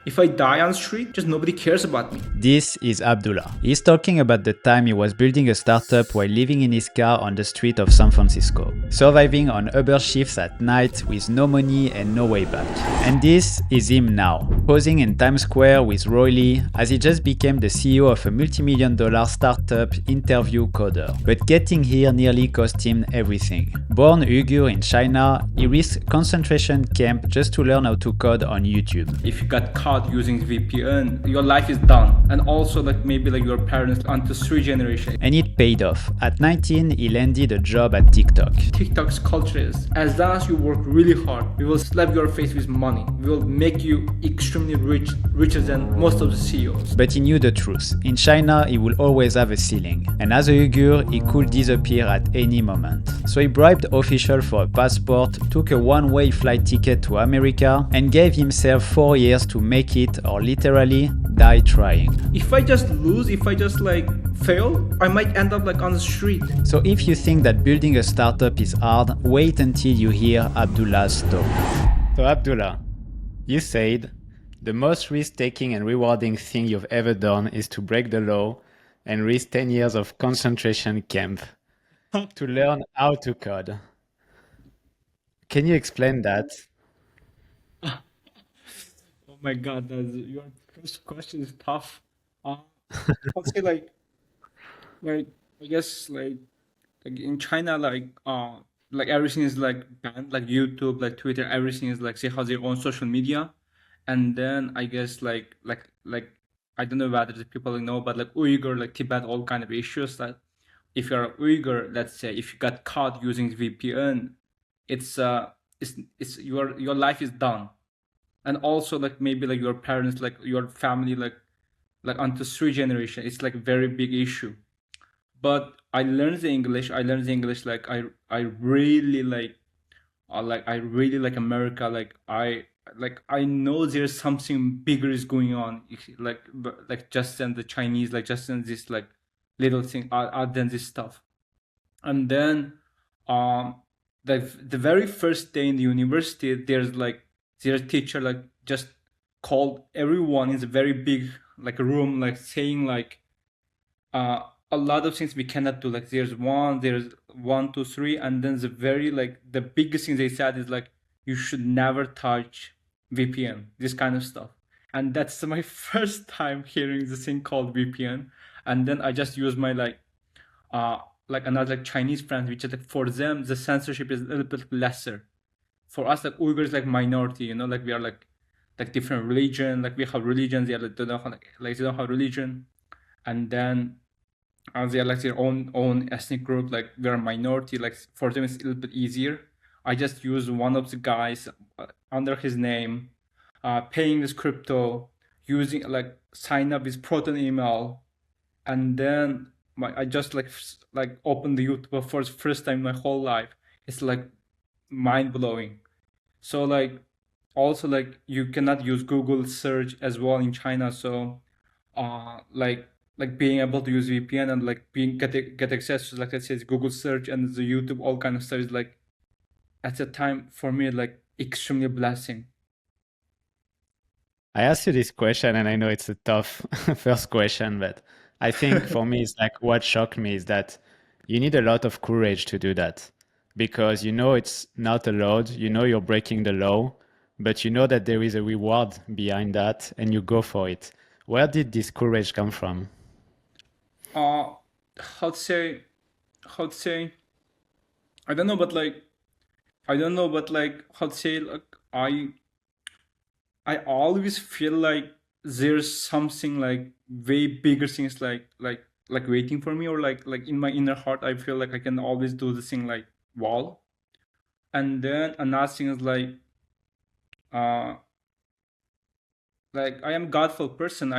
If I die on the street, just nobody cares about me. This is Abdullah. He's talking about the time he was building a startup while living in his car on the street of San Francisco, surviving on Uber shifts at night with no money and no way back. And this is him now, posing in Times Square with Roy Lee as he just became the CEO of a multi-million-dollar startup interview coder. But getting here nearly cost him everything. Born Uyghur in China, he risked concentration camp just to learn how to code on YouTube. If you got caught using VPN, your life is done. And also maybe your parents until 3 generations. And it paid off. At 19, he landed a job at TikTok. TikTok's culture is, as long as you work really hard, we will slap your face with money. We will make you extremely rich, richer than most of the CEOs. But he knew the truth. In China, he will always have a ceiling. And as a Uyghur, he could disappear at any moment. So he bribed officials for a passport, took a one-way flight ticket to America, and gave himself 4 years to make it or literally die trying. If I just lose, if I just fail, I might end up on the street. So if you think that building a startup is hard, wait until you hear Abdullah's story. So Abdullah, you said the most risk-taking and rewarding thing you've ever done is to break the law and risk 10 years of concentration camp to learn how to code. Can you explain that? Oh my God, your first question is tough. I'll say I guess in China everything is banned, YouTube, Twitter, everything is they have their own social media. And then I guess I don't know whether the people know, but Uyghur, Tibet, all kind of issues that if you're a Uyghur, let's say if you got caught using VPN, it's your life is done. And also maybe your parents, your family, until 3 generations, it's very big issue. But I learned the English. I really I really like America. I know there's something bigger is going on. Just than the Chinese, just than this little thing other than this stuff. And then the very first day in the university, there's their teacher just called everyone in a very big room saying a lot of things we cannot do. There's one, two, three, and then the very the biggest thing they said is you should never touch VPN, this kind of stuff. And that's my first time hearing this thing called VPN. And then I just use my another Chinese friend, which is for them the censorship is a little bit lesser. For us, Uyghurs minority, we are different religion, we have religion, they don't have, they don't have religion. And then they are their own ethnic group, we are a minority, for them it's a little bit easier. I just use one of the guys under his name, paying his crypto, using sign up with Proton email, and then I just opened the YouTube for the first time in my whole life. It's mind blowing. So also you cannot use Google search as well in China. So being able to use VPN and get access to let's say Google search and the YouTube, all kind of stuff is at the time for me extremely blessing. I asked you this question and I know it's a tough first question, but I think for me it's what shocked me is that you need a lot of courage to do that, because it's not allowed, you're breaking the law, but that there is a reward behind that and you go for it. Where did this courage come from? How'd say, I don't know, but how'd say, I always feel there's something way bigger things waiting for me, or in my inner heart, I feel I can always do the thing wow. And then another thing is uh, I am godful person.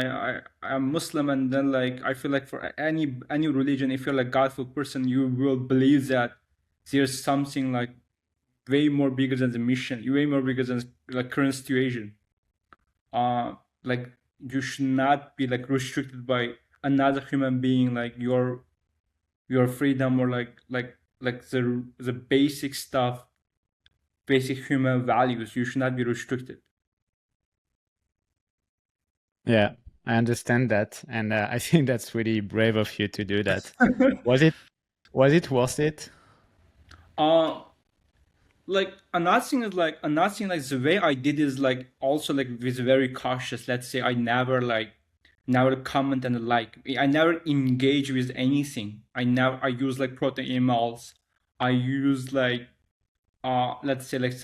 I'm Muslim, and then I feel for any religion, if you're godful person, you will believe that there's something way more bigger than the mission, way more bigger than current situation. You should not be restricted by another human being, your freedom, or the basic stuff, basic human values. You should not be restricted. Yeah, I understand that, and I think that's really brave of you to do that. Was it was it worth it? uh like another thing is like another thing like the way I did is like also like was very cautious. Let's say I never comment and like I never engage with anything. I use like proton emails. I use like let's say like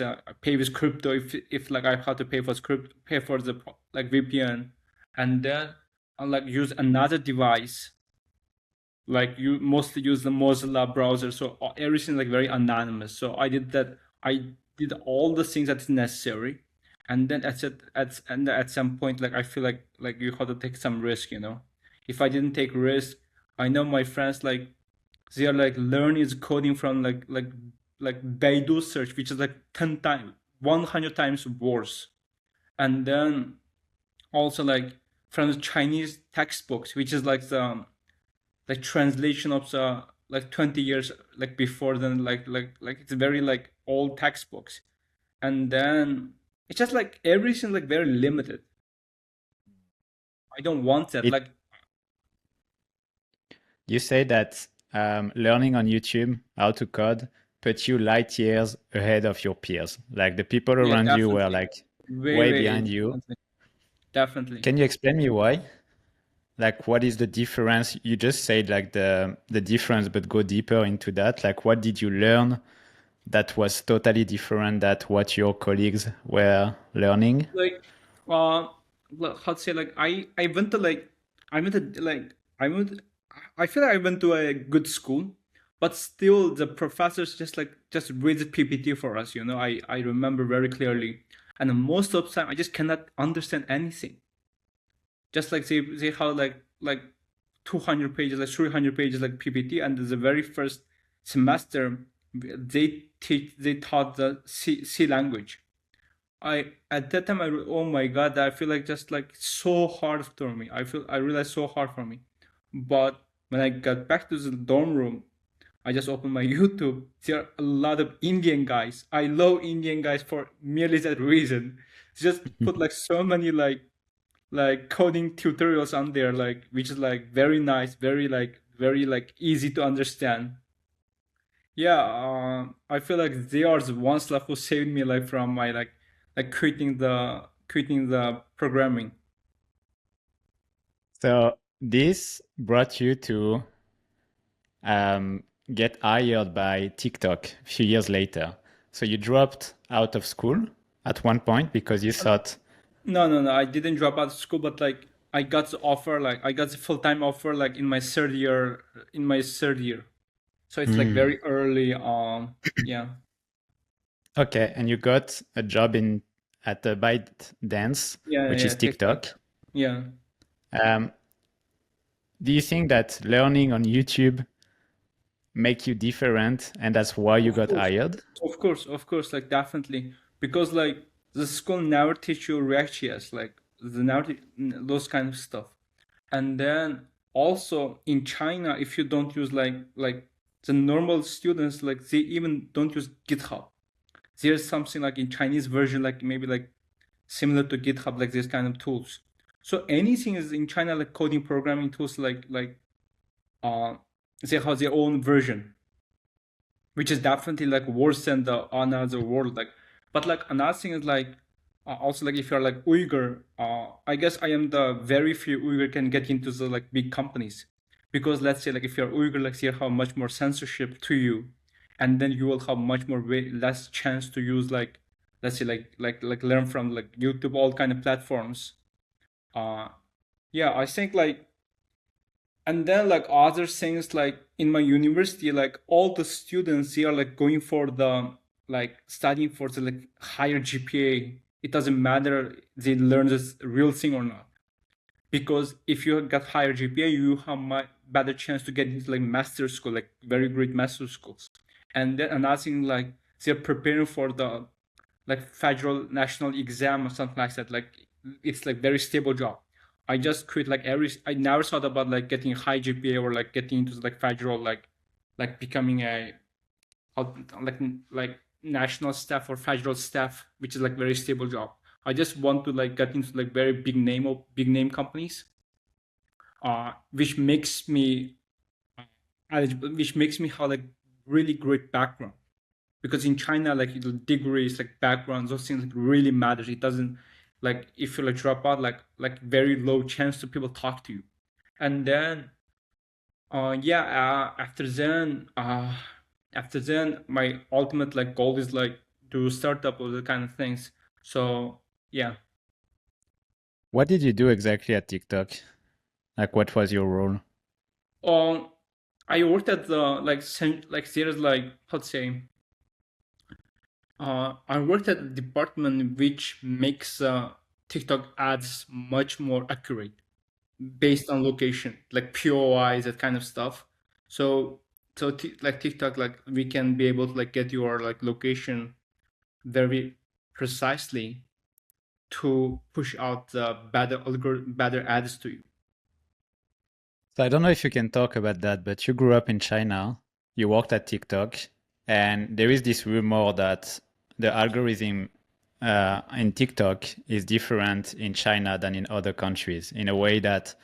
pay with crypto if like I have to pay for script pay for the like VPN, and then I like use another device, like you mostly use the Mozilla browser, so everything like very anonymous. So I did that. I did all the things that's necessary, and then at some point, like I feel like you have to take some risk, you know. If I didn't take risk, I know my friends like they are like learning coding from like Baidu search, which is like 10 times, 100 times worse, and then also like from the Chinese textbooks, which is like translation of the like 20 years like before then like it's very like old textbooks, and then it's just like everything like very limited. I don't want that It like You say that learning on YouTube how to code put you light years ahead of your peers. Like the people yeah, around you were definitely, like way way way behind you. definitely, definitely. Can you explain me why? Like what is the difference? You just said like the difference, but go deeper into that. Like what did you learn that was totally different than what your colleagues were learning? Like uh how to say like I went to like I went to like I went I feel like I went to a good school, but still the professors just read the PPT for us, you know. I remember very clearly, and most of the time I just cannot understand anything. Just like they have like 200 pages, like 300 pages like PPT, and the very first semester they taught the C language. I at that time oh my god, I feel like just like so hard for me. I realized so hard for me. But when I got back to the dorm room, I just opened my YouTube. There are a lot of Indian guys. I love Indian guys for merely that reason. Just put like so many like coding tutorials on there, like which is like very nice, very like easy to understand. Yeah, I feel like they are the ones like who saved me like from my like quitting the programming. So this brought you to um, get hired by TikTok a few years later. So you dropped out of school at one point because you thought, No, I didn't drop out of school, but like I got the offer, like I got the full time offer, like in my third year, So it's like "Hmm, very early. Yeah, okay, and you got a job in at the Byte Dance, which is TikTok. TikTok. Yeah, Um, do you think that learning on YouTube make you different, and that's why you of got course, hired? like definitely, because like the school never teach you React.js, like the those kind of stuff. And then also in China, if you don't use like the normal students, like they even don't use GitHub. There's something like in Chinese version, like maybe like similar to GitHub, like this kind of tools. So anything is in China, like coding programming tools, uh they have their own version, which is definitely like worse than the another world. Like, but like another thing is like also like if you're like Uyghur, I guess I am the very few Uyghur can get into the like big companies, because let's say like if you're Uyghur, like you have much more censorship to you, and then you will have much more less chance to use like let's say like learn from like YouTube, all kind of platforms. Uh, yeah, I think like, and then like other things like in my university, like all the students they are like going for the like studying for the like higher GPA. It doesn't matter they learn this real thing or not, because if you got higher GPA, you have much better chance to get into like master school, like very great master schools. And then another thing, like they're preparing for the like federal national exam or something like that. Like it's like very stable job. I just quit like I never thought about like getting high GPA or like getting into like federal like becoming a like like national staff or federal staff, which is like very stable job. I just want to like get into like very big name companies, which makes me eligible, which makes me have like really great background. Because in China, like the degrees, like backgrounds, those things like really matters. It doesn't like if you like drop out, like very low chance to people talk to you. And then yeah, after then, my ultimate like goal is like to startup or the kind of things. So yeah, What did you do exactly at TikTok? Like, what was your role? um, I worked at the like there's like how to say, I worked at the department which makes TikTok ads much more accurate based on location, like POIs, that kind of stuff. So like TikTok, like we can be able to like get your like location very precisely to push out the better ads to you. So I don't know if you can talk about that, but you grew up in China, you worked at TikTok, and there is this rumor that the algorithm in TikTok is different in China than in other countries, in a way that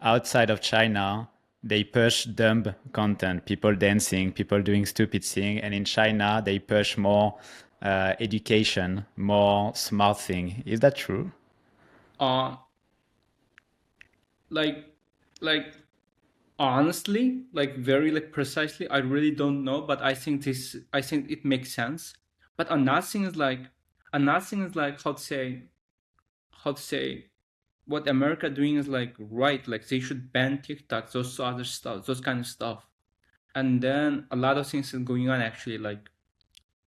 outside of China, they push dumb content, people dancing, people doing stupid thing, and in China, they push more education, more smart thing. Is that true? Uh, like like honestly, like very like precisely, I really don't know, but I think it makes sense. But another thing is like how to say what America doing is like right, like they should ban TikTok, those other stuff, those kind of stuff. And then a lot of things is going on actually, like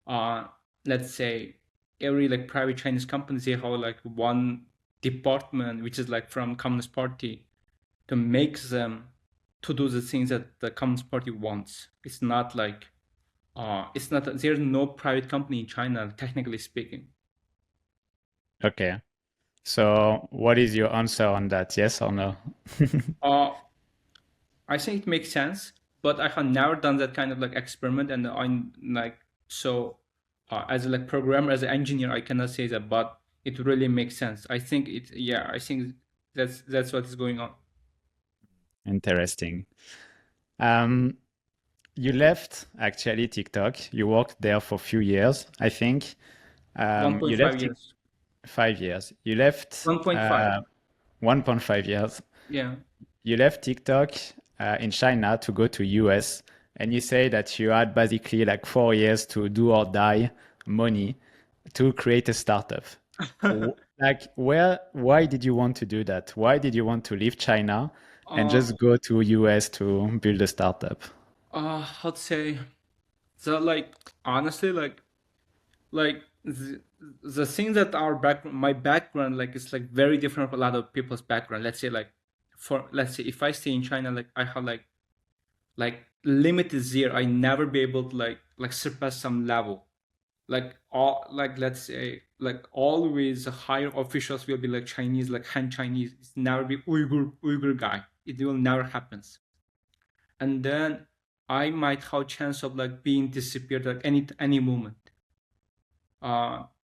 uh let's say every like private Chinese company, they have like one department which is like from Communist Party to make them to do the things that the Communist Party wants. It's not there's no private company in China, technically speaking. Okay. So what is your answer on that? Yes or no? uh I think it makes sense, but I have never done that kind of like experiment, and I'm like so as a like programmer, as an engineer, I cannot say that, but it really makes sense. I think it, yeah, I think that's what is going on. Interesting. Um, you left actually TikTok. You worked there for a few years, I think. You 1.5 left it years. 5 years. You left 1.5. 1.5 years. Yeah. You left TikTok in China to go to US, and you say that you had basically like 4 years to do or die money to create a startup. Like why did you want to do that? Why did you want to leave China and uh just go to US to build a startup? how to say, the like honestly, like the thing that our background, my background, like it's like very different from a lot of people's background. Let's say like for let's say if I stay in China, like I have like limited zero, I never be able to like surpass some level. Like all like let's say like always the higher officials will be like Chinese, like Han Chinese. It's never be Uyghur guy. It will never happens. And then I might have chance of like being disappeared at any moment.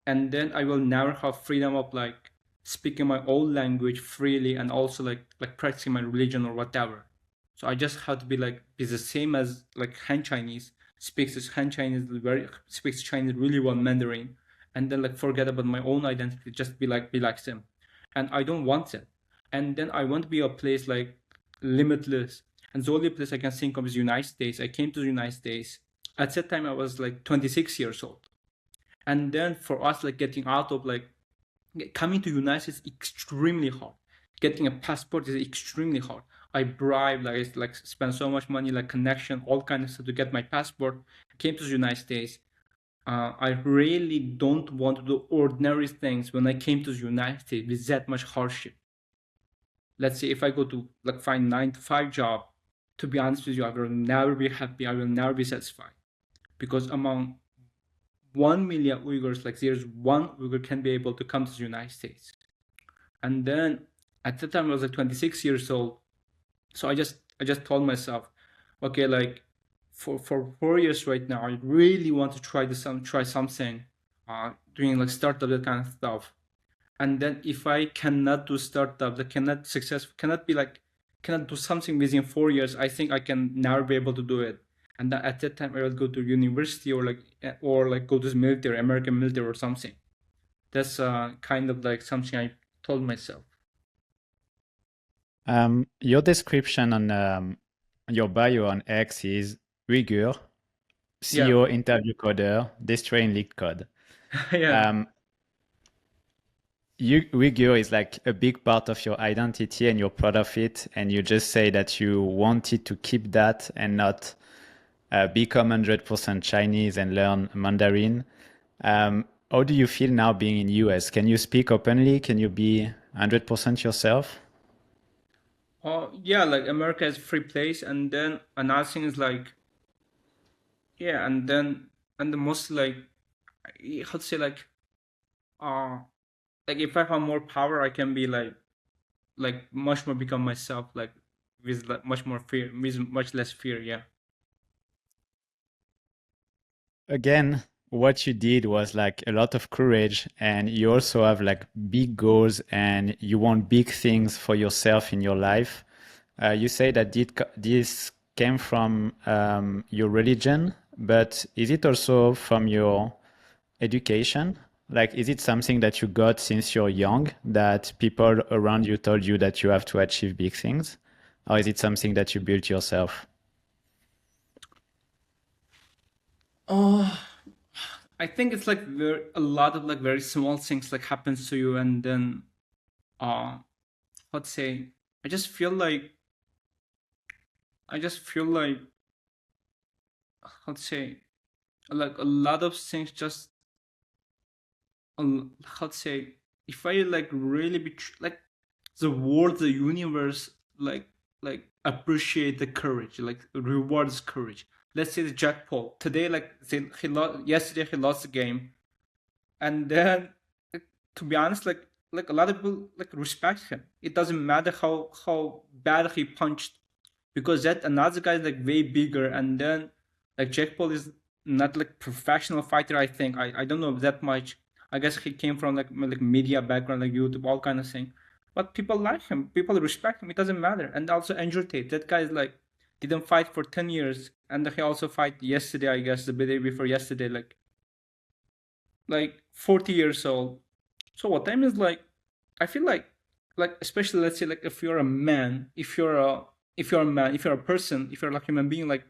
And then I will never have freedom of like speaking my own language freely, and also like practicing my religion or whatever. So I just have to be the same as like Han Chinese, speaks Chinese really well, Mandarin, and then like forget about my own identity, just be like them. And I don't want it. And then I want to be a place like limitless. And the only place I can think of is United States. I came to the United States. At that time I was like 26 years old. And then for us, like getting out of like coming to United States is extremely hard. Getting a passport is extremely hard. I bribe, like spend so much money, like connection, all kind of stuff to get my passport. Came to the United States. I really don't want to do ordinary things when I came to the United States with that much hardship. Let's say if I go to like find 9 to 5 job, to be honest with you, I will never be happy. I will never be satisfied, because among 1 million Uyghurs, like there's one Uyghur can be able to come to the United States. And then at the time I was like 26 years old. So I just told myself, okay, like for 4 years right now, I really want to try something, doing like startup, that kind of stuff. And then if I cannot do startups, I cannot success, cannot be like, cannot do something within 4 years, I think I can never be able to do it. And then at that time, I will go to university or like go to the military, American military or something. That's kind of like something I told myself. Your description on your bio on X is Uyghur, Yeah, CEO, interview coder, destroying leak code. yeah. Um, Uyghur is like a big part of your identity and you're proud of it. And you just say that you wanted to keep that and not become 100% Chinese and learn Mandarin. How do you feel now being in US? Can you speak openly? Can you be 100% yourself? Yeah, like America is a free place, and then another thing is like, yeah, and then and the most like, how to say uh like if I have more power, I can be like much more become myself, like with like much more fear, with much less fear. Yeah. Again, what you did was like a lot of courage, and you also have like big goals and you want big things for yourself in your life. You say that this came from your religion, but is it also from your education? Like, is it something that you got since you're young that people around you told you that you have to achieve big things? Or is it something that you built yourself? Oh, I think it's like a lot of like very small things like happens to you, and then uh, let's say, I just feel like I just feel like let's say like a lot of things just how to say, if I like really like the world, the universe, like appreciate the courage, like rewards courage. Let's say the Jack Paul today, like he lost yesterday, he lost the game, and then like, to be honest, like a lot of people like respect him. It doesn't matter how bad he punched, because that another guy is like way bigger, and then like Jack Paul is not like professional fighter. I think I don't know that much. I guess he came from like media background, like YouTube, all kind of thing. But people like him, people respect him. It doesn't matter. And also Andrew Tate, that guy is like didn't fight for 10 years, and he also fight yesterday. I guess the day before yesterday, like 40 years old. So what time is like, I feel like especially let's say like if you're a man, if you're a man, if you're a person, if you're like a human being, like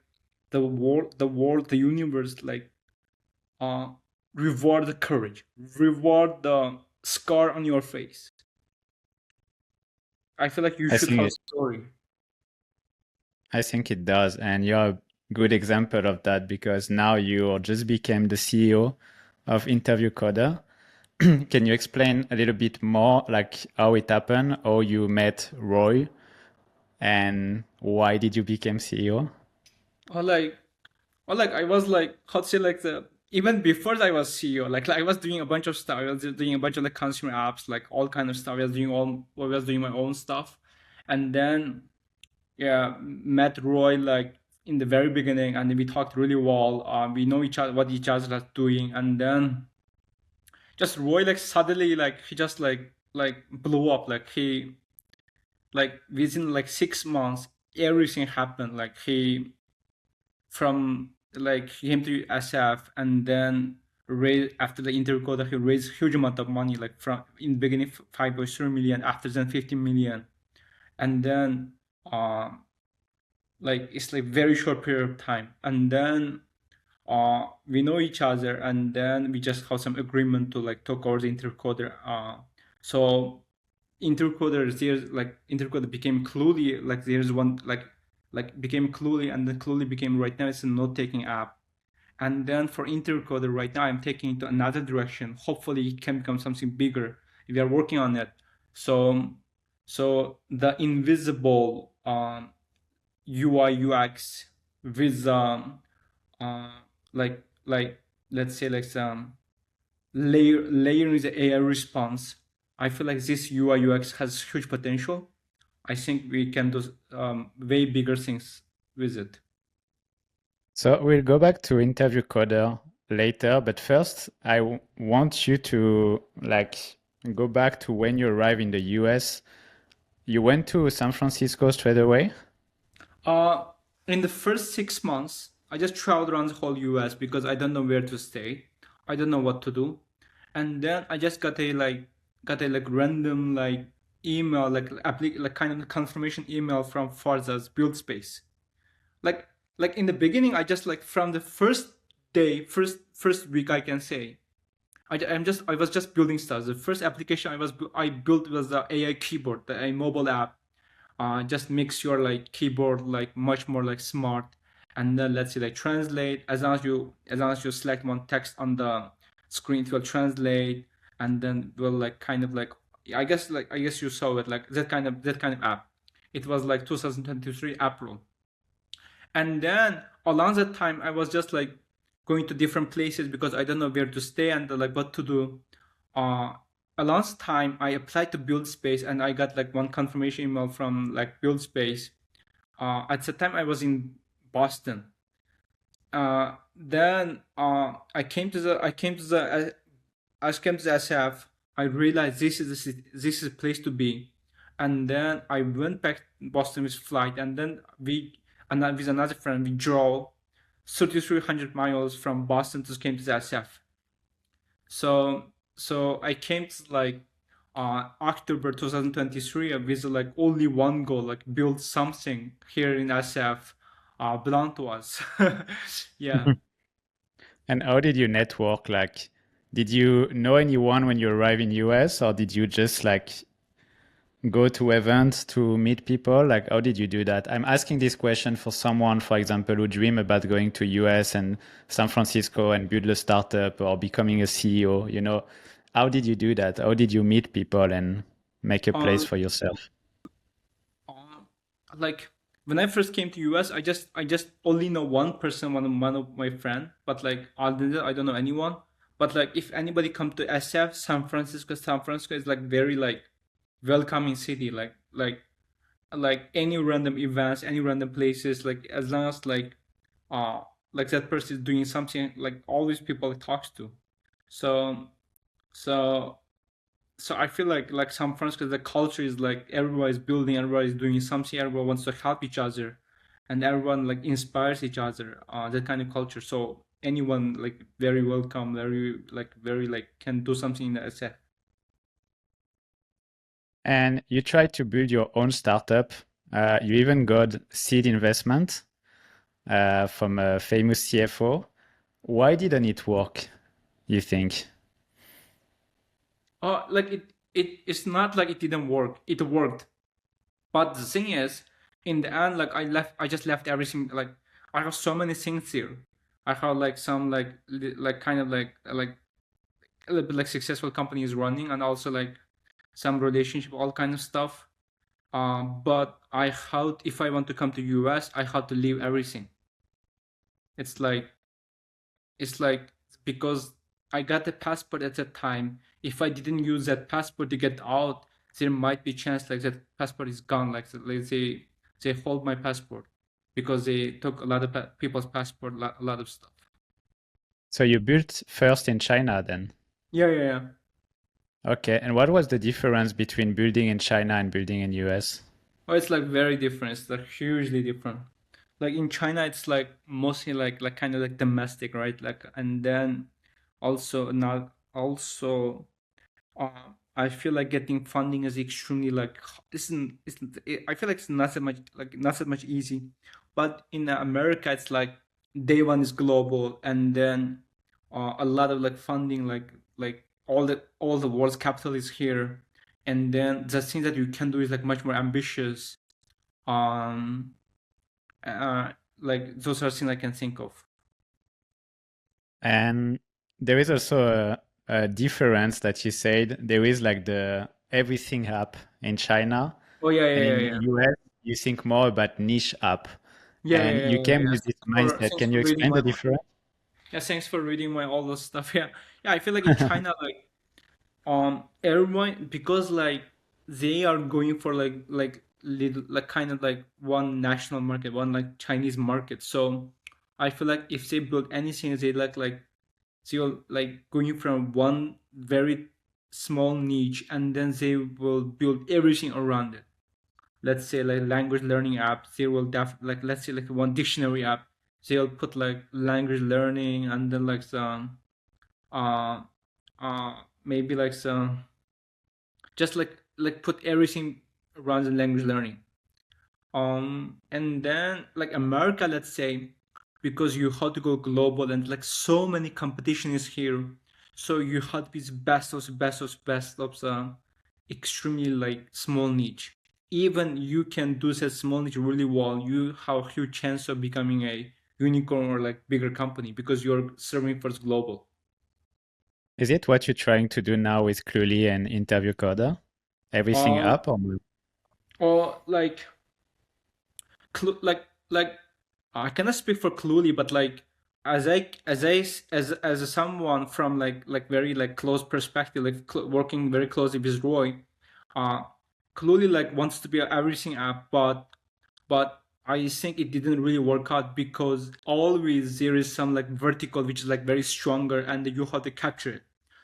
the world, the universe, like uh reward the courage, reward the scar on your face. I feel like you I should think have a it, story. I think it does. And you're a good example of that because now you just became the CEO of Interview Coder. Can you explain a little bit more like how it happened, how you met Roy, and why did you become CEO? Or like or like I was like, how to say, like the even before I was CEO, like I was doing a bunch of stuff. I was doing a bunch of like consumer apps, like all kind of stuff. I was doing my own stuff, and then yeah, met Roy like in the very beginning, and then we talked really well. We know each other, what each other is doing, and then just Roy like suddenly like he just like blew up. Like he like within like 6 months, everything happened. Like he from like he came to SF, and then raised after the interview that he raised huge amount of money, like from in the beginning 5.3 million, after then 15 million, and then like it's like very short period of time, and then we know each other, and then we just have some agreement to like talk over the intercoder. So intercoder, there's like intercoder became Cluely, like there's one like became Cluely, and then Cluely became right now it's a note taking app. And then for intercoder right now I'm taking it to another direction. Hopefully it can become something bigger. We are working on it. So the invisible UI UX with uh, like let's say like some layering the AI response. I feel like this UI UX has huge potential. I think we can do way bigger things with it. So we'll go back to Interview Coder later, but first I want you to like go back to when you arrived in the US. You went to San Francisco straight away? Uh, in the first 6 months, I just traveled around the whole US because I don't know where to stay. I don't know what to do. And then I just got a like random like email like kind of confirmation email from Forza's build space. Like in the beginning, I just like from the first day, first week I can say. I was just building stuff. The first application I built was the AI keyboard, the a mobile app. Just makes your like keyboard like much more like smart. And then let's say like translate, as long as you select one text on the screen, it will translate. And then will like kind of like, I guess you saw it, like that kind of app. It was like 2023 April. And then along that time I was just like going to different places because I don't know where to stay and like what to do. uh Along the time I applied to build space and I got like one confirmation email from like build space. At the time I was in Boston. Then I came to the SF. I realized this is a place to be. And then I went back to Boston with flight, and then and then with another friend we drove 3,300 miles from Boston to came to the SF. So I came to like October 2023 with like only one goal, like build something here in SF belong to us. Yeah. And how did you network? Like, did you know anyone when you arrived in US, or did you just like go to events to meet people? Like, how did you do that? I'm asking this question for someone, for example, who dream about going to US and San Francisco and build a startup or becoming a CEO. How did you do that? How did you meet people and make a place Um, for yourself? um, like when I first came to US, I just only know one person, one of my friend, but like other than that, I don't know anyone. But like if anybody come to SF, San Francisco is like very like welcoming city. Like any random events, any random places, like as long as uh like that person is doing something, like all these people it talks to. So so so I feel like San Francisco, the culture is like everyone is building, everyone is doing something, everyone wants to help each other, and everyone like inspires each other. That kind of culture. So anyone like very welcome, very like can do something in the SF. And you tried to build your own startup. You even got seed investment from a famous CFO. Why didn't it work, you think? Like it's not like it didn't work. It worked. But the thing is, in the end, like I just left everything. Like I have so many things here. I have like some like kind of like a little bit like successful companies running, and also like some relationship, all kind of stuff. But I had if I want to come to US, I had to leave everything. It's like it's like because I got the passport at that time. If I didn't use that passport to get out, there might be chance like that passport is gone. Like let's say they hold my passport because they took a lot of people's passport, a lot of stuff. So you built first in China then? Yeah, yeah, yeah. Okay. And what was the difference between building in China and building in US? Oh, it's like very different. It's like hugely different. Like in China, it's like mostly like kind of like domestic, right? Like and then also not also I feel like getting funding is extremely like isn't I feel like it's not that much easy, but in America it's like day one is global, and then a lot of like funding like all the world's capital is here, and then the thing that you can do is like much more ambitious. Um, uh, like those are things I can think of. And there is also a difference that you said. There is like the everything app in China, Oh yeah, and yeah, in yeah, the yeah. US, you think more about niche app. Yeah, yeah, And yeah, you yeah, came yeah. with this mindset. Thanks Can for you reading explain my the difference? Yeah, thanks for reading my all this stuff. Yeah, yeah. I feel like in China, like everyone because like they are going for like little like kind of like one national market, one like Chinese market. So I feel like if they build anything, they like they're like going from one very small niche, and then they will build everything around it. Let's say like language learning app, they will like, let's say like one dictionary app, they'll put like language learning, and then like some uh maybe like some, just like put everything around the language learning. And then like America, let's say, because you have to go global and like so many competition is here, so you have to be the best of the extremely like small niche. Even you can do that small niche really well, you have a huge chance of becoming a unicorn or like bigger company because you're serving first global. Is it what you're trying to do now with Cluely and Interview Coder? Everything um up or or like I cannot speak for Cluely, but like as someone from like very like close perspective, like working very closely with Roy, uh, Cluely like wants to be an everything app, but I think it didn't really work out because always there is some like vertical which is like very stronger, and you have to capture it.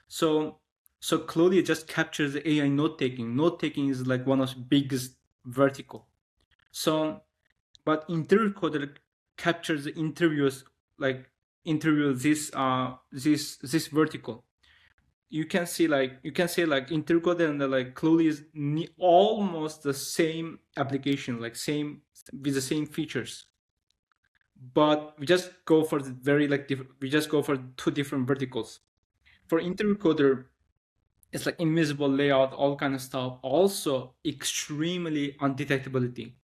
So so Cluely just captures the AI note taking. Note taking is like one of the biggest vertical. So but interview coder captures the interviews, like interview this vertical. You can say like interview coder and the like Cluely is almost the same application, like same with the same features, but we just go for the very like we just go for two different verticals. For interview coder, it's like invisible layout, all kind of stuff, also extremely undetectability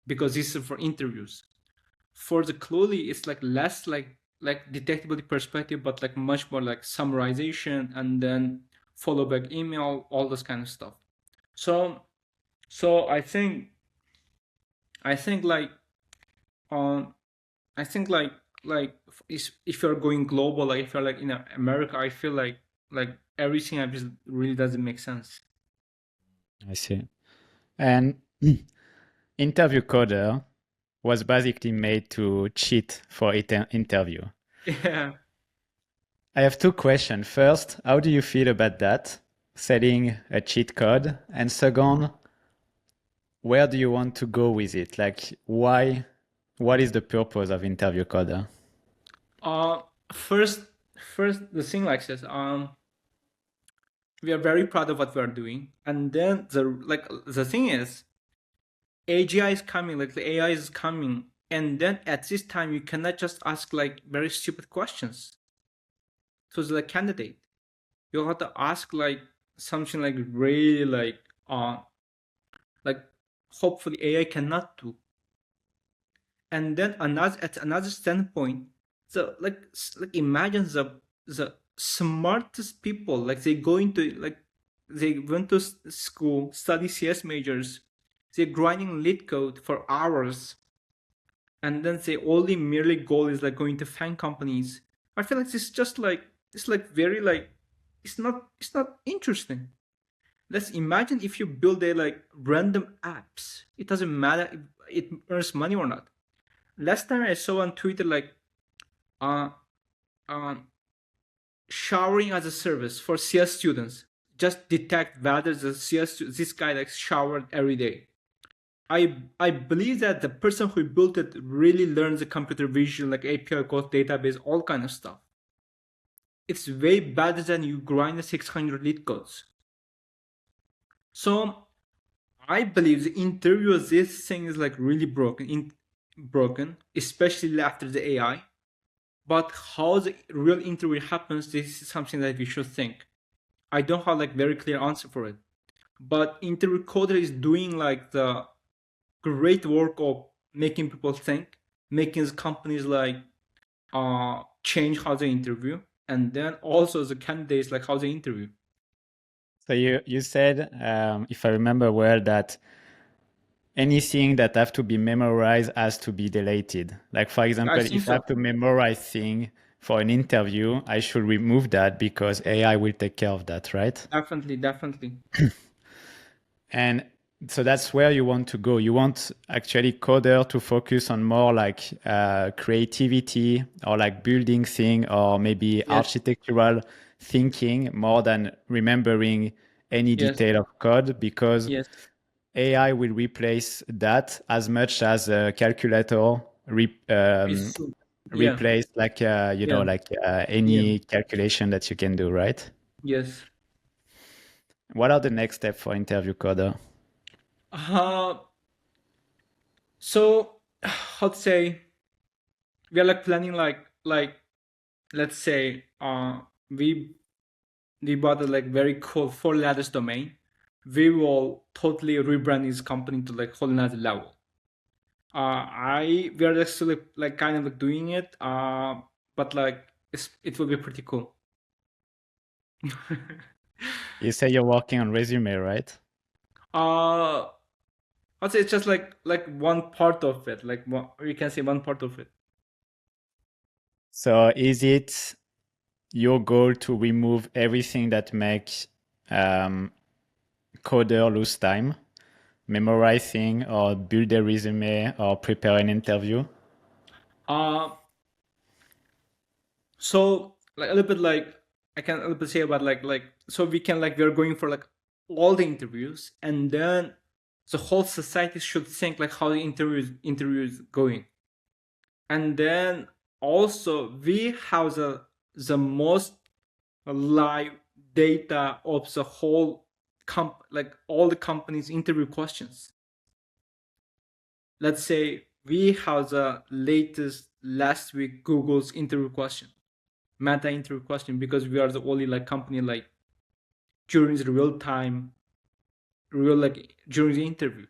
because this is for interviews. For the Cluely, it's like less like detectability perspective, but like much more like summarization and then follow back email, all this kind of stuff. So so I think like um I think like if you're going global, like if you're like in America, I feel like everything I just really doesn't make sense. I see. And Interview Coder was basically made to cheat for interview. Yeah. I have two questions. First, how do you feel about that? Setting a cheat code. And second, where do you want to go with it? Like, why? What is the purpose of Interview Coder? Uh, first, first the thing like this. We are very proud of what we are doing, and then the thing is, AGI is coming, like the AI is coming, and then at this time you cannot just ask like very stupid questions to the candidate. You have to ask like something like really like hopefully AI cannot do. And then another standpoint, so like imagine the smartest people, like they went to school, study CS majors, they're grinding lead code for hours, and then they only merely goal is like going to FANG companies. I feel like this is just like it's like very like it's not interesting. Let's imagine if you build a like random apps. It doesn't matter if it earns money or not. Last time I saw on Twitter like uh um showering as a service for CS students. Just detect whether the this guy like showered every day. I believe that the person who built it really learns the computer vision, like API call, database, all kind of stuff. It's way better than you grind the 600 lead codes. So I believe the interview of this thing is like really broken, especially after the AI. But how the real interview happens, this is something that we should think. I don't have like very clear answer for it. But interview coder is doing like the great work of making people think, making companies like change how they interview, and then also the candidates like how they interview. So you said, if I remember well, that anything that have to be memorized has to be deleted. Like for I example, think if I have so. to memorize thing for an interview, I should remove that because AI will take care of that, right? Definitely. And so that's where you want to go. You want actually coder to focus on more like creativity or like building thing or maybe Yes. architectural thinking more than remembering any Yes. detail of code, because Yes. AI will replace that as much as a calculator It's yeah. replace like Yeah. like Yeah. any calculation that you can do, right? Yes. What are the next steps for interview coder? Uh, so how to say, we are like planning like let's say we bought a like very cool four letters domain. We will totally rebrand this company to like whole another level. I we are actually like kind of like doing it. But like it will be pretty cool. You say you're working on resume, right? uh, I'd say it's just like one part of it. Like you can say one part of it. So is it your goal to remove everything that makes um, coder lose time, memorizing or build a resume or prepare an interview? Uh, so like a little bit like I can a little bit say about like so we can like we're going for like all the interviews, and then the whole society should think like how the interview is going, and then also we have the most live data of the whole like all the companies interview questions. Let's say we have the latest last week Google's interview question, meta interview question, because we are the only like company like during the real time, real like during the interview.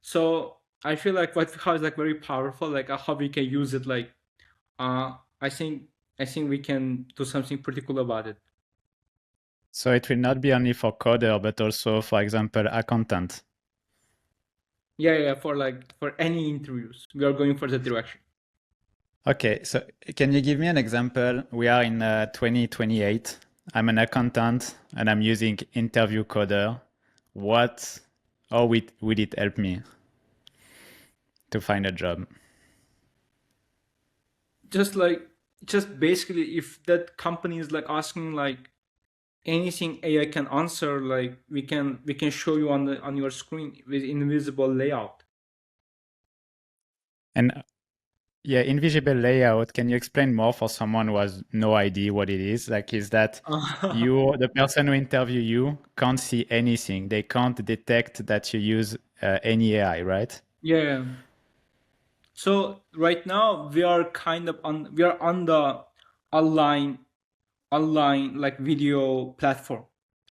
So I feel like what how is like very powerful, like how we can use it. Like uh, I think I think we can do something pretty cool about it. So it will not be only for coder, but also, for example, accountant. Yeah, yeah. For like for any interviews, we are going for that direction. Okay, so can you give me an example? We are in 2028. I'm an accountant and I'm using interview coder. What, how would it help me to find a job? Just like just basically, if that company is like asking like anything AI can answer, like we can show you on the on your screen with invisible layout. And yeah, invisible layout, can you explain more for someone who has no idea what it is? Like, is that you, the person who interview you, can't see anything? They can't detect that you use any AI, right? Yeah. So right now we are on the online online like video platform.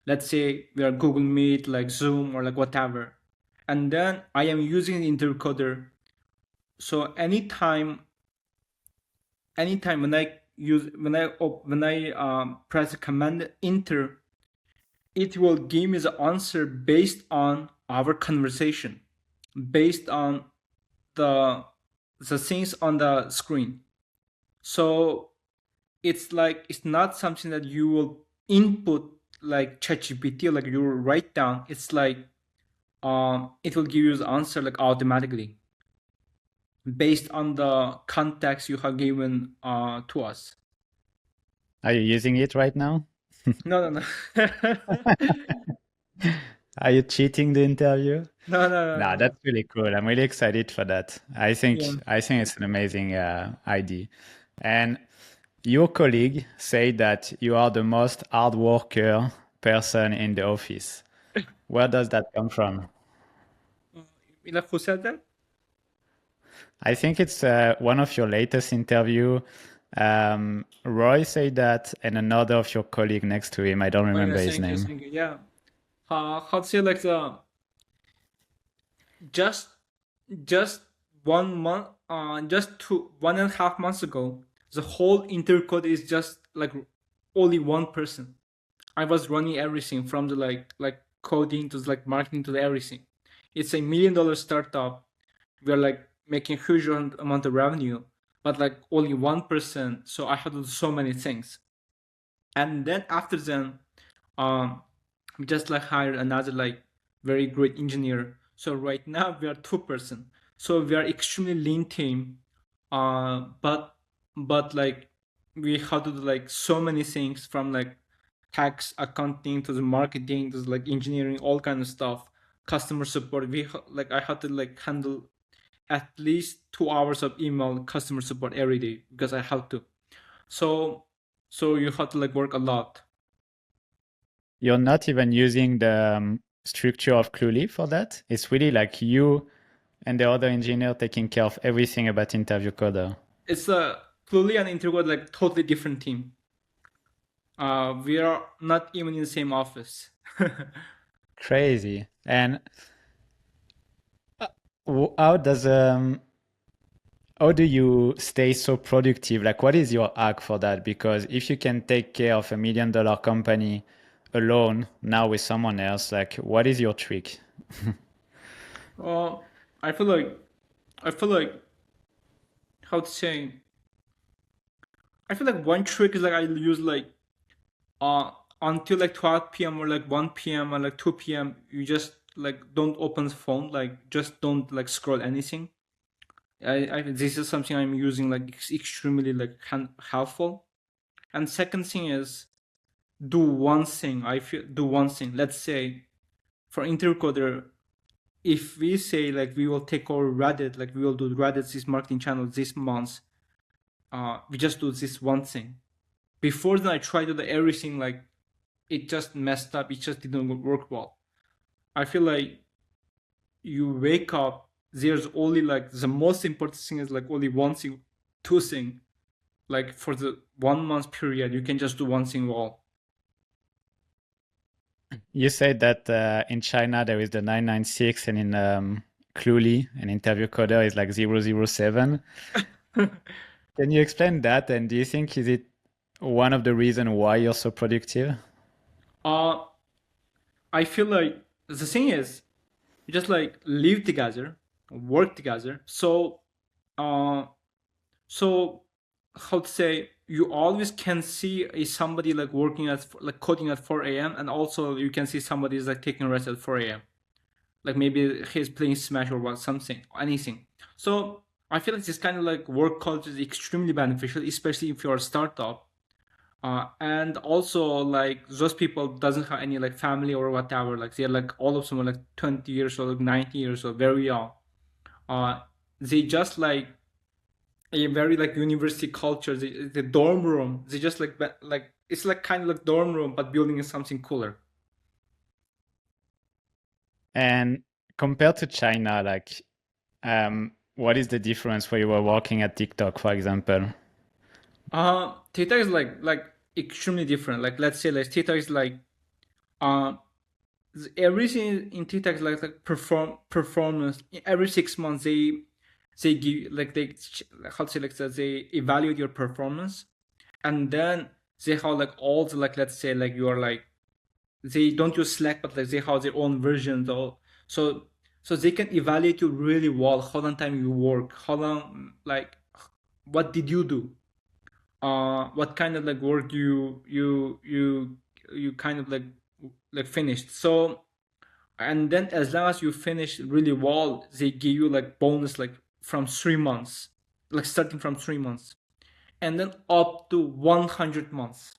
Let's say we are Google Meet, like Zoom or like whatever. And then I am using the intercoder. So anytime when I press the command enter, it will give me the answer based on our conversation, based on the the things on the screen. So it's like it's not something that you will input like ChatGPT, like you will write down. It's like it will give you the answer like automatically based on the context you have given to us. Are you using it right now? No, no, no. Are you cheating the interview? No, no, no, Nah, no. that's really cool. I'm really excited for that. I Yeah. think I think it's an amazing idea. And your colleague said that you are the most hard worker person in the office. Where does that come from? Like who said that? I think it's one of your latest interview. Roy said that, and another of your colleague next to him. I don't Oh yeah, remember his thank you, name. thank you. Yeah. How to say like the just just 1 month, just 1.5 months ago, the whole intercode is just like only one person. I was running everything from the like coding to like marketing to the everything. It's a $1 million startup. We're like making huge amount of revenue, but like only 1%. So I had to do so many things. And then after then, um, we just like hired another like very great engineer. So right now we are 2 person. So we are extremely lean team. But like we have to do like so many things from like tax, accounting, to the marketing, to the, like engineering, all kind of stuff, customer support. Like I had to like handle at least 2 hours of email customer support every day because I have to. So you have to like work a lot. You're not even using the structure of Cluely for that. It's really like you and the other engineer taking care of everything about interview coder. It's a Cluely and Integral like totally different team. We are not even in the same office. Crazy. And how does how do you stay so productive? Like, what is your hack for that? Because if you can take care of $1 million company alone now with someone else, like, what is your trick? uh, I feel like I feel like how to say. I feel like one trick is like I use like uh until like 12 p.m. or like 1 p.m. or like 2 p.m. you just like don't open the phone, like just don't like scroll anything. I this is something I'm using like extremely like helpful. And second thing is do one thing. I feel do one thing. Let's say for intercoder, if we say like we will take over Reddit, like we will do Reddit this marketing channel this month, we just do this one thing. Before then, I tried to do everything like it just messed up. It just didn't work well. I feel like you wake up, there's only like the most important thing is like only one thing, two thing. Like for the 1 month period, you can just do one thing well. You said that in China there is the 996 and in Cluely, an interview coder is like 007. Can you explain that? And do you think is it one of the reasons why you're so productive? uh, I feel like the thing is, you just like live together, work together. Uh, so how to say, you always can see a somebody like working at like coding at 4 a.m. and also you can see somebody is like taking rest at 4 a.m. Like maybe he's playing Smash or what something, anything. So I feel like this kind of like work culture is extremely beneficial, especially if you're a startup. And also like those people doesn't have any like family or whatever. Like they're like all of them are like 20 years old, like 90 years old, very young. Uh, they just like a very like university culture. The dorm room. They just like it's like kind of like dorm room, but building is something cooler. And compared to China, like, what is the difference where you were working at TikTok, for example? Theta is like extremely different. Like let's say like Theta is like uh everything in Theta is like performance. Every 6 months they give like they how to say like that, they evaluate your performance, and then they have like all the like let's say like you are like they don't use Slack but like they have their own versions or so they can evaluate you really well. How long time you work, how long like what did you do, what kind of like work you kind of like finished. So and then as long as you finish really well, they give you like bonus like from 3 months, like starting from 3 months, and then up to 100 months.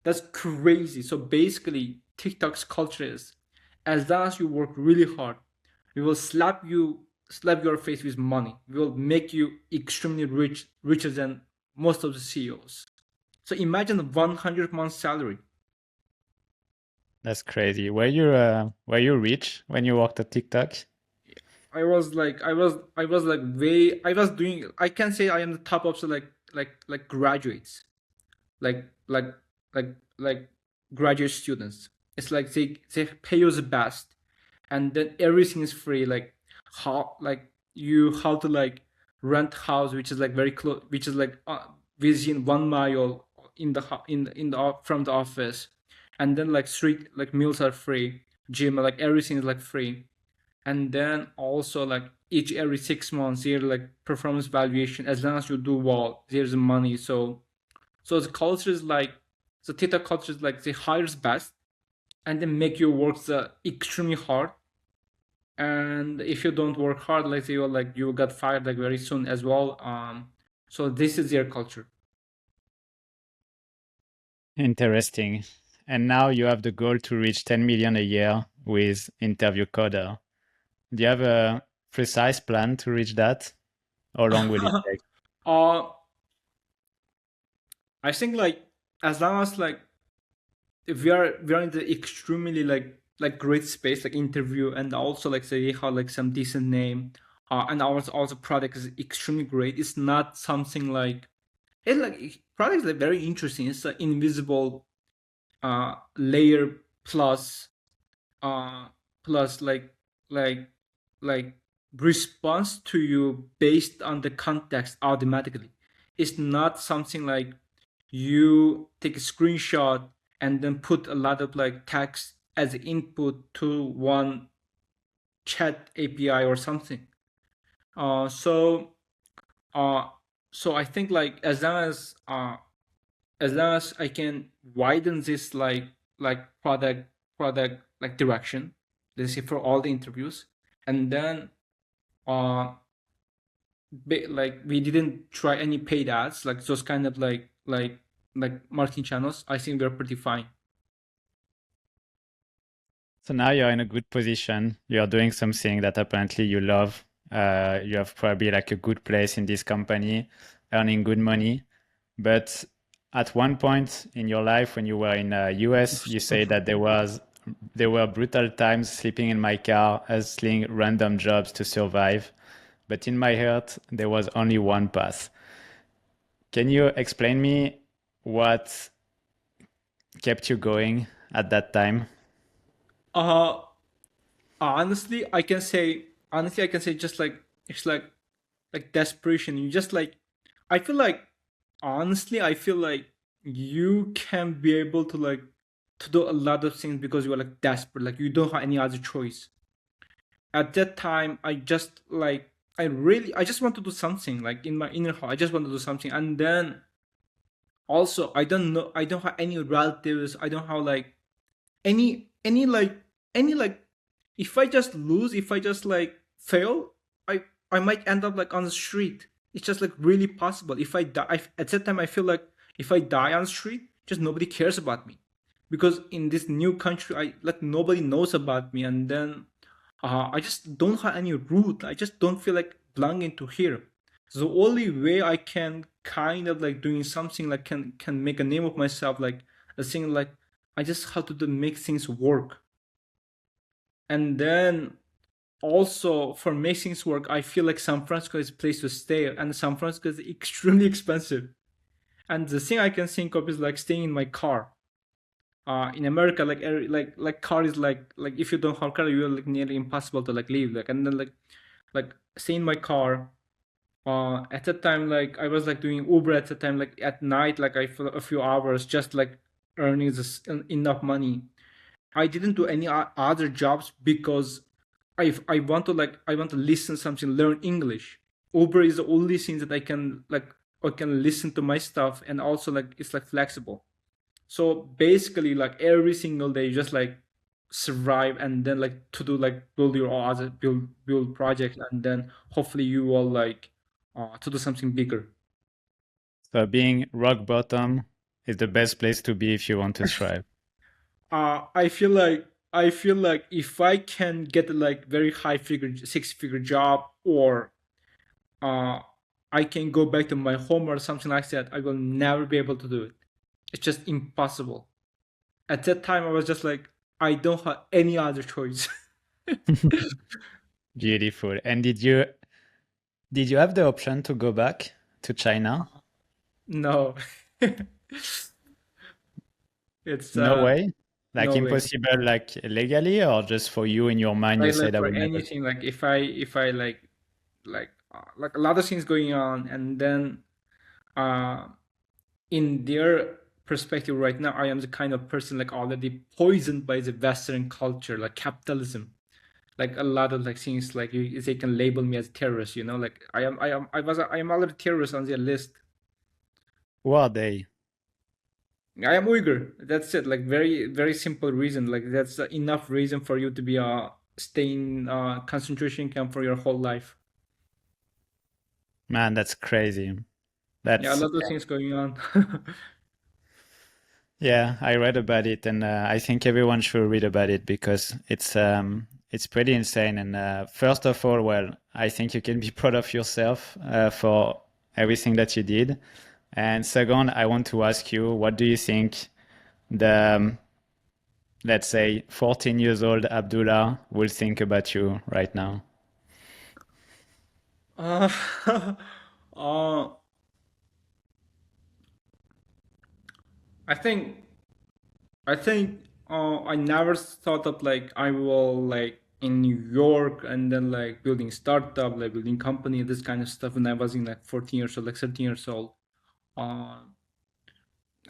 That's crazy. So basically TikTok's culture is as long as you work really hard, we will slap your face with money. We will make you extremely rich, richer than most of the CEOs. So imagine a 100 month salary. That's crazy. Were you rich when you worked at TikTok? I was like way I was doing I can say I am the top of the like graduates. Like like like graduate students. It's like they pay you the best and then everything is free. Like how like you how to like rent house which is like very close, which is like within 1 mile in the in the from the office, and then like street like meals are free, gym like everything is like free, and then also like each every 6 months there like performance valuation. As long as you do well, there's money. So the culture is like the theta culture is like they hires best and then make you work the extremely hard, and if you don't work hard like they will like you will get fired like very soon as well. So this is their culture. Interesting. And now you have the goal to reach 10 million a year with Interview Coder. Do you have a precise plan to reach that? How long will it take? uh I think like as long as like if we are in the extremely like great space like interview and also like say how like some decent name and also product is extremely great. It's not something like it like product is like very interesting. It's an invisible layer plus uh plus like like response to you based on the context automatically. It's not something like you take a screenshot and then put a lot of like text as input to one chat API or something. Uh, so uh, so I think like as long as I can widen this like product like direction, let's say for all the interviews, and then uh like we didn't try any paid ads like those kind of like marketing channels. I think we're pretty fine. So now you're in a good position. You're doing something that apparently you love. You have probably like a good place in this company, earning good money. But at one point in your life, when you were in US, you say that there were brutal times sleeping in my car, hustling random jobs to survive. But in my heart, there was only one path. Can you explain me what kept you going at that time? Uh, honestly, I can say just like it's like desperation. You just like I feel like honestly, I feel like you can be able to like to do a lot of things because you are like desperate. Like you don't have any other choice. At that time, I just like I just want to do something like in my inner heart. I just want to do something, and then also I don't have any relatives. I don't have like any like if I just lose, if I just like fail, I might end up like on the street. It's just like really possible. If I die at that time, I feel like if I die on the street, just nobody cares about me, because in this new country, I like nobody knows about me, and then I just don't have any root. I just don't feel like belonging to here. So the only way I can kind of like doing something like can make a name of myself, like a thing like I just have to make things work. And then also for make things work, I feel like San Francisco is a place to stay, and San Francisco is extremely expensive. And the thing I can think of is like staying in my car. In America, like like car is like if you don't have car, you're like nearly impossible to like leave. Like and then like stay in my car. At that time, like I was like doing Uber at the time, like at night, like I for a few hours, just like earning this enough money. I didn't do any other jobs because I want to like I want to listen something, learn English. Uber is the only thing that I can listen to my stuff, and also like it's like flexible. So basically, like every single day, you just like survive, and then like to do like build your other build projects, and then hopefully you will like to do something bigger. So being rock bottom is the best place to be if you want to thrive. I feel like if I can get like very high figure six figure job, or uh I can go back to my home or something like that, I will never be able to do it. It's just impossible. At that time, I was just like, I don't have any other choice. Beautiful. And did you have the option to go back to China? No, it's No way. Like no way. impossible, like legally, or just for you in your mind, you said Like I for will never. anything, like if I like a lot of things going on, and then uh in their perspective right now, I am the kind of person like already poisoned by the Western culture, like capitalism. Like a lot of like things like they can label me as a terrorist, you know, like I am already terrorist on their list. Who are they? I am Uyghur. That's it. Like very simple reason. Like that's enough reason for you to be stay in concentration camp for your whole life. Man, that's crazy. Yeah, a That's lot of things going on. Yeah, I read about it, and I think everyone should read about it because it's pretty insane. And first of all, well, I think you can be proud of yourself for everything that you did. And second, I want to ask you, what do you think the let's say 14 years old Abdullah will think about you right now? Uh, uh, I think I never thought of like I will like in New York and then like building startup, like building company, this kind of stuff when I was in like 14 years old, like 13 years old. Uh,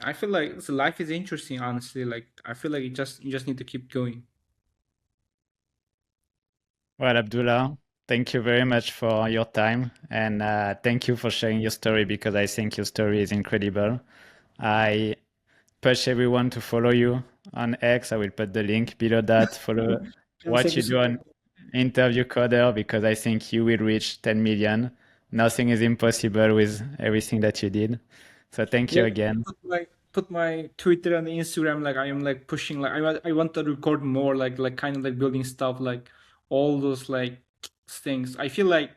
I feel like the life is interesting, honestly. Like I feel like you just need to keep going. Well, Abdullah, thank you very much for your time and thank you for sharing your story because I think your story is incredible. I push everyone to follow you on X. I will put the link below that. Follow And what thank you you so do on Interview Coder because I think you will reach 10 million. Nothing is impossible with everything that you did. So thank Yeah, you again. put my Twitter and Instagram like I am like pushing like I want to record more like kind of like building stuff like all those like things. I feel like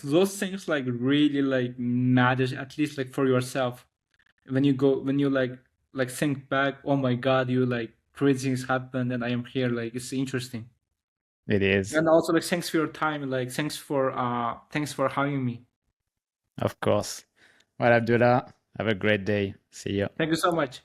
those things like really like matters at least like for yourself when you go when you like think back. Oh my God, you like crazy things happened and I am here. Like it's interesting. It is, And also like thanks for your time. Like thanks for having me. of course. Well, Abdullah, have a great day. See you. Thank you so much.